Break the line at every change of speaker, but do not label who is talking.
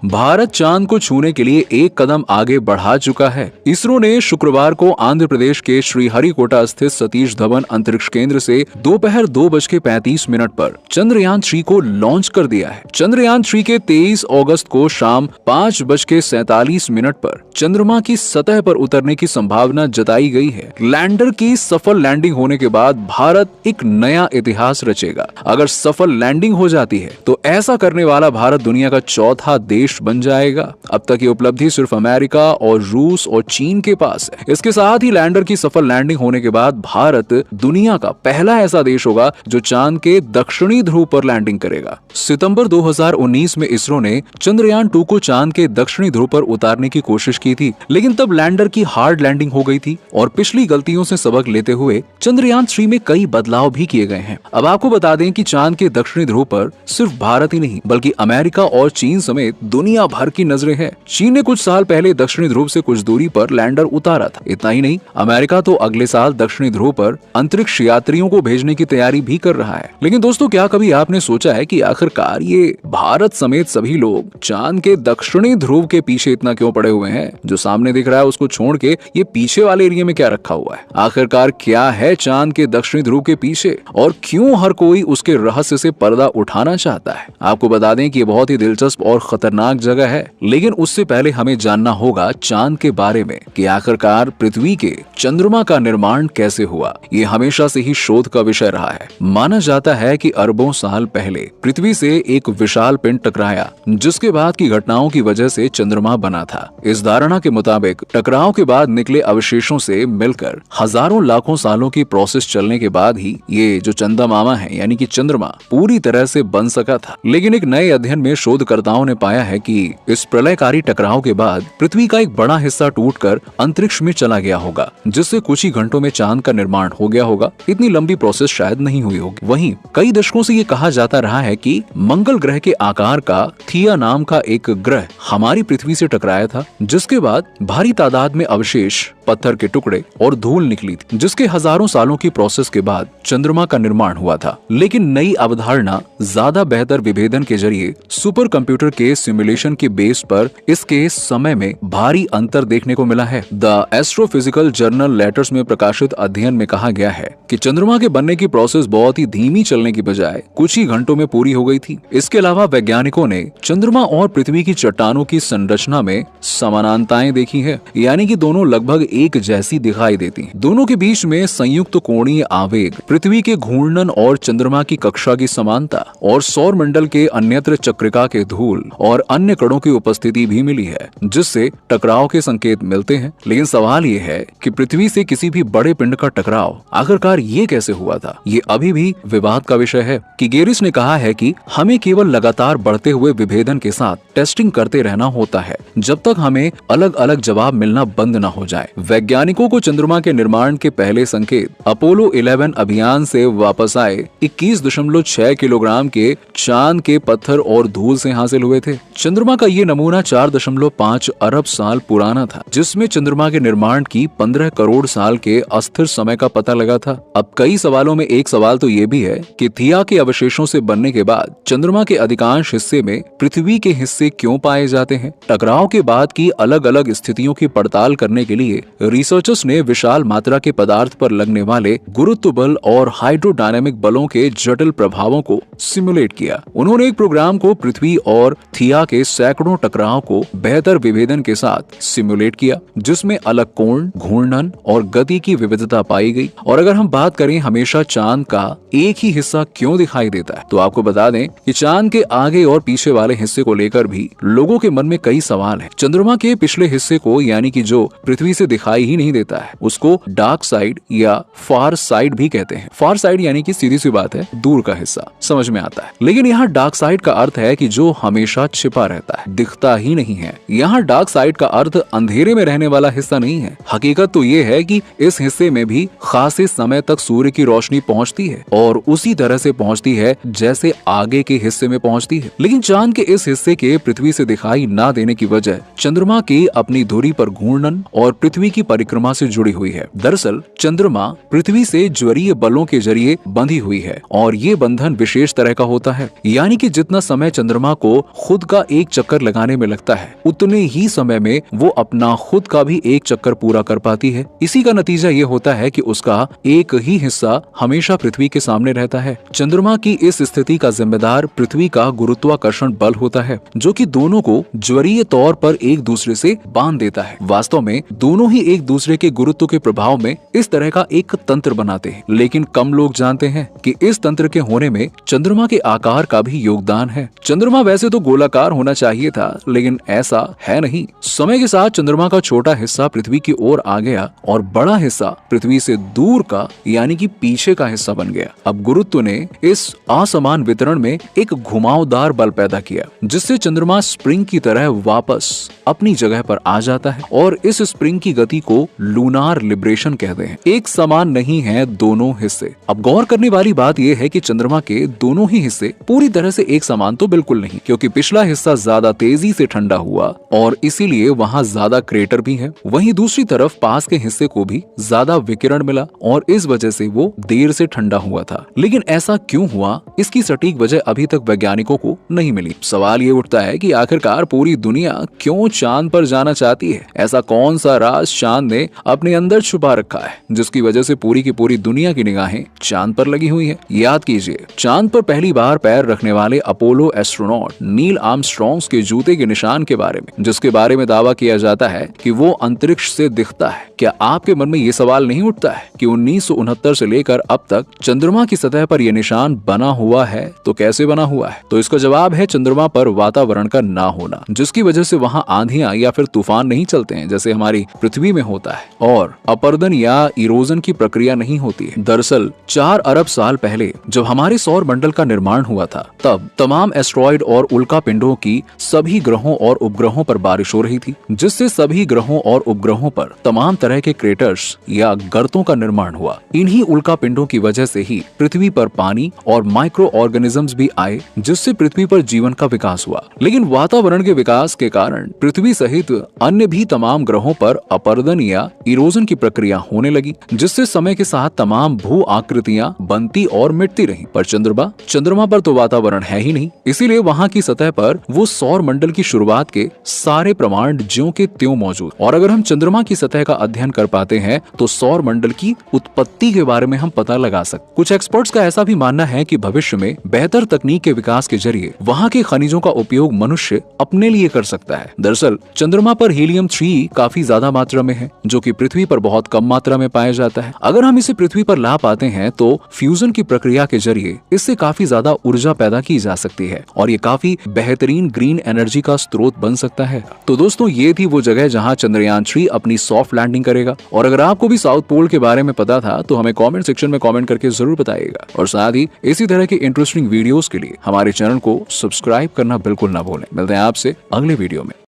भारत चांद को छूने के लिए एक कदम आगे बढ़ा चुका है। इसरो ने शुक्रवार को आंध्र प्रदेश के श्रीहरिकोटा स्थित सतीश धवन अंतरिक्ष केंद्र से दोपहर 2:35 पर चंद्रयान 3 को लॉन्च कर दिया है। चंद्रयान 3 के 23 अगस्त को शाम 5:47 पर चंद्रमा की सतह पर उतरने की संभावना जताई गई है। लैंडर की सफल लैंडिंग होने के बाद भारत एक नया इतिहास रचेगा। अगर सफल लैंडिंग हो जाती है तो ऐसा करने वाला भारत दुनिया का चौथा देश बन जाएगा। अब तक ये उपलब्धि सिर्फ अमेरिका और रूस और चीन के पास है। इसके साथ ही लैंडर की सफल लैंडिंग होने के बाद भारत दुनिया का पहला ऐसा देश होगा जो चांद के दक्षिणी ध्रुव पर लैंडिंग करेगा। सितंबर 2019 में इसरो ने चंद्रयान 2 को चांद के दक्षिणी ध्रुव पर उतारने की कोशिश की थी, लेकिन तब लैंडर की हार्ड लैंडिंग हो गई थी और पिछली गलतियों से सबक लेते हुए चंद्रयान 3 में कई बदलाव भी किए गए हैं। अब आपको बता दें कि चांद के दक्षिणी ध्रुव पर सिर्फ भारत ही नहीं बल्कि अमेरिका और चीन समेत दुनिया भर की नजरें हैं। चीन ने कुछ साल पहले दक्षिणी ध्रुव से कुछ दूरी पर लैंडर उतारा था। इतना ही नहीं, अमेरिका तो अगले साल दक्षिणी ध्रुव पर अंतरिक्ष यात्रियों को भेजने की तैयारी भी कर रहा है। लेकिन दोस्तों, क्या कभी आपने सोचा है कि आखिरकार ये भारत समेत सभी लोग चांद के दक्षिणी ध्रुव के पीछे इतना क्यों पड़े हुए हैं? जो सामने दिख रहा है उसको छोड़ के ये पीछे वाले एरिया में क्या रखा हुआ है? आखिरकार क्या है चांद के दक्षिणी ध्रुव के पीछे और क्यों हर कोई उसके रहस्य से पर्दा उठाना चाहता है? आपको बता दें कि ये बहुत ही दिलचस्प और खतरनाक जगह है, लेकिन उससे पहले हमें जानना होगा चांद के बारे में कि आखिरकार पृथ्वी के चंद्रमा का निर्माण कैसे हुआ। ये हमेशा से ही शोध का विषय रहा है। माना जाता है कि अरबों साल पहले पृथ्वी से एक विशाल पिंड टकराया, जिसके बाद की घटनाओं की वजह से चंद्रमा बना था। इस धारणा के मुताबिक टकराव के बाद निकले अवशेषों से मिलकर हजारों लाखों सालों की प्रोसेस चलने के बाद ही ये जो चंदा मामा है यानी कि चंद्रमा पूरी तरह से बन सका था। लेकिन एक नए अध्ययन में शोधकर्ताओं ने पाया है कि इस प्रलयकारी टकराव के बाद पृथ्वी का एक बड़ा हिस्सा टूटकर अंतरिक्ष में चला गया होगा, जिससे कुछ ही घंटों में चांद का निर्माण हो गया होगा। इतनी लंबी प्रोसेस शायद नहीं हुई होगी। वहीं कई दशकों से ये कहा जाता रहा है कि मंगल ग्रह के आकार का थिया नाम का एक ग्रह हमारी पृथ्वी से टकराया था, जिसके बाद भारी तादाद में अवशेष, पत्थर के टुकड़े और धूल निकली थी, जिसके हजारों सालों की प्रोसेस के बाद चंद्रमा का निर्माण हुआ था। लेकिन नई अवधारणा, ज्यादा बेहतर विभेदन के जरिए सुपर कंप्यूटर के सिमुलेशन के बेस पर इसके समय में भारी अंतर देखने को मिला है। द एस्ट्रोफिजिकल जर्नल लेटर्स में प्रकाशित अध्ययन में कहा गया है कि चंद्रमा के बनने की प्रोसेस बहुत ही धीमी चलने की बजाय कुछ ही घंटों में पूरी हो गई थी। इसके अलावा वैज्ञानिकों ने चंद्रमा और पृथ्वी की चट्टानों की संरचना में समानताएं देखी है, यानी कि दोनों लगभग एक जैसी दिखाई देती हैं। दोनों के बीच में संयुक्त कोणीय आवेग, पृथ्वी के घूर्णन और चंद्रमा की कक्षा की समानता और सौर मंडल के अन्यत्र चक्रिका के धूल और अन्य कणों की उपस्थिति भी मिली है, जिससे टकराव के संकेत मिलते हैं। लेकिन सवाल ये है कि पृथ्वी से किसी भी बड़े पिंड का टकराव आखिरकार ये कैसे हुआ था? ये अभी भी विवाद का विषय है। किगेरिस ने कहा है कि हमें केवल लगातार बढ़ते हुए विभेदन के साथ टेस्टिंग करते रहना होता है, जब तक हमें अलग अलग जवाब मिलना बंद न हो जाए। वैज्ञानिकों को चंद्रमा के निर्माण के पहले संकेत अपोलो 11 अभियान से वापस आए 21.6 किलोग्राम के चांद के पत्थर और धूल से हासिल हुए थे। चंद्रमा का ये नमूना 4.5 अरब साल पुराना था, जिसमें चंद्रमा के निर्माण की 15 करोड़ साल के अस्थिर समय का पता लगा था। अब कई सवालों में एक सवाल तो ये भी है कि थिया के अवशेषों से बनने के बाद चंद्रमा के अधिकांश हिस्से में पृथ्वी के हिस्से क्यों पाए जाते हैं? टकराव के बाद की अलग अलग स्थितियों की पड़ताल करने के लिए रिसर्चर्स ने विशाल मात्रा के पदार्थ पर लगने वाले गुरुत्व बल और हाइड्रोडायनेमिक बलों के जटिल प्रभावों को सिमुलेट किया। उन्होंने एक प्रोग्राम को पृथ्वी और थिया के सैकड़ों टकराव को बेहतर विभेदन के साथ सिमुलेट किया, जिसमें अलग कोण, घूर्णन और गति की विविधता पाई गई। और अगर हम बात करें हमेशा चांद का एक ही हिस्सा क्यों दिखाई देता है, तो आपको बता दें कि चांद के आगे और पीछे वाले हिस्से को लेकर भी लोगों के मन में कई सवाल हैं। चंद्रमा के पिछले हिस्से को, यानी कि जो पृथ्वी से दिखाई ही नहीं देता है, उसको डार्क साइड या फार साइड भी कहते हैं। फार साइड यानी कि सीधी सी बात है, दूर का हिस्सा, समझ में आता है। लेकिन यहाँ डार्क साइड का अर्थ है कि जो हमेशा छिपा रहता है, दिखता ही नहीं है। यहाँ डार्क साइड का अर्थ अंधेरे में रहने वाला हिस्सा नहीं है। हकीकत तो ये है कि इस हिस्से में भी खासे समय तक सूर्य की रोशनी पहुँचती है और उसी तरह से पहुँचती है जैसे आगे के हिस्से में पहुँचती है। लेकिन चांद के इस हिस्से के पृथ्वी से दिखाई ना देने की वजह चंद्रमा की अपनी धुरी पर घूर्णन और पृथ्वी की की परिक्रमा से जुड़ी हुई है। दरअसल चंद्रमा पृथ्वी से ज्वरीय बलों के जरिए बंधी हुई है और ये बंधन विशेष तरह का होता है, यानी कि जितना समय चंद्रमा को खुद का एक चक्कर लगाने में लगता है उतने ही समय में वो अपना खुद का भी एक चक्कर पूरा कर पाती है। इसी का नतीजा ये होता है कि उसका एक ही हिस्सा हमेशा पृथ्वी के सामने रहता है। चंद्रमा की इस स्थिति का जिम्मेदार पृथ्वी का गुरुत्वाकर्षण बल होता है, जो कि दोनों को ज्वरीय तौर पर एक दूसरे से बांध देता है। वास्तव में दोनों ही एक दूसरे के गुरुत्व के प्रभाव में इस तरह का एक तंत्र बनाते हैं, लेकिन कम लोग जानते हैं कि इस तंत्र के होने में चंद्रमा के आकार का भी योगदान है। चंद्रमा वैसे तो गोलाकार होना चाहिए था, लेकिन ऐसा है नहीं। समय के साथ चंद्रमा का छोटा हिस्सा पृथ्वी की ओर आ गया और बड़ा हिस्सा पृथ्वी से दूर का यानी कि पीछे का हिस्सा बन गया। अब गुरुत्व ने इस असमान वितरण में एक घुमावदार बल पैदा किया, जिससे चंद्रमा स्प्रिंग की तरह वापस अपनी जगह पर आ जाता है और इस स्प्रिंग की गति को लूनार लिबरेशन कहते हैं। एक समान नहीं है दोनों हिस्से। अब गौर करने वाली बात यह है कि चंद्रमा के दोनों ही हिस्से पूरी तरह से एक समान तो बिल्कुल नहीं, क्योंकि पिछला हिस्सा ज्यादा तेजी से ठंडा हुआ और इसीलिए वहाँ ज्यादा क्रेटर भी है। वहीं दूसरी तरफ पास के हिस्से को भी ज्यादा विकिरण मिला और इस वजह से वो देर से ठंडा हुआ था। लेकिन ऐसा क्यों हुआ, इसकी सटीक वजह अभी तक वैज्ञानिकों को नहीं मिली। सवाल ये उठता है कि आखिरकार पूरी दुनिया क्यों चांद पर जाना चाहती है? ऐसा कौन सा राज चांद ने अपने अंदर छुपा रखा है जिसकी वजह से पूरी की पूरी दुनिया की निगाहें चांद पर लगी हुई है? याद कीजिए, चांद पर पहली बार पैर रखने वाले अपोलो एस्ट्रोनॉट नील आर्मस्ट्रॉन्ग के जूते के निशान के बारे में, जिसके बारे में दावा किया जाता है कि वो अंतरिक्ष से दिखता है। क्या आपके मन में ये सवाल नहीं उठता है कि 1969 से लेकर अब तक चंद्रमा की सतह पर यह निशान बना हुआ है? तो कैसे बना हुआ है? तो इसका जवाब है चंद्रमा पर वातावरण का ना होना, जिसकी वजह से वहाँ आंधियां या फिर तूफान नहीं चलते हैं जैसे हमारी पृथ्वी में होता है, और अपरदन या इरोजन की प्रक्रिया नहीं होती है। दरअसल 4 अरब साल पहले जब हमारे सौर मंडल का निर्माण हुआ था, तब तमाम एस्ट्रॉइड और उल्का पिंडों की सभी ग्रहों और उपग्रहों पर बारिश हो रही थी, जिससे सभी ग्रहों और उपग्रहों पर तमाम तरह के क्रेटर्स या गर्तों का निर्माण हुआ। इन्हीं उल्का पिंडों की वजह से ही पृथ्वी पर पानी और माइक्रो ऑर्गेनिजम्स भी आए, जिससे पृथ्वी पर जीवन का विकास हुआ। लेकिन वातावरण के विकास के कारण पृथ्वी सहित अन्य भी तमाम ग्रहों पर अपरदन या इरोजन की प्रक्रिया होने लगी, जिससे समय के साथ तमाम भू आकृतियां बनती और मिटती रहीं। पर चंद्रमा पर तो वातावरण है ही नहीं, इसीलिए वहाँ की सतह पर वो सौर मंडल की शुरुआत के सारे प्रमाण ज्यों के त्यों मौजूद। और अगर हम चंद्रमा की सतह का अध्ययन कर पाते हैं तो सौर मंडल की उत्पत्ति के बारे में हम पता लगा सकते। कुछ एक्सपर्ट्स का ऐसा भी मानना है कि भविष्य में बेहतर तकनीक के विकास के जरिए वहाँ के खनिजों का उपयोग मनुष्य अपने लिए कर सकता है। दरअसल चंद्रमा पर हीलियम 3 काफी ज्यादा मात्रा में है, जो कि पृथ्वी पर बहुत कम मात्रा में पाया जाता है। अगर हम इसे पृथ्वी पर ला पाते हैं तो फ्यूजन की प्रक्रिया के जरिए इससे काफी ज्यादा ऊर्जा पैदा की जा सकती है और ये काफी बेहतरीन ग्रीन एनर्जी का स्रोत बन सकता है। तो दोस्तों, ये थी वो जगह जहां चंद्रयान 3 अपनी सॉफ्ट लैंडिंग करेगा। और अगर आपको भी साउथ पोल के बारे में पता था तो हमें कमेंट सेक्शन में कमेंट करके जरूर बताइएगा। और साथ ही इसी तरह के इंटरेस्टिंग वीडियोस के लिए हमारे चैनल को सब्सक्राइब करना बिल्कुल ना भूलें। मिलते हैं आपसे अगले वीडियो में।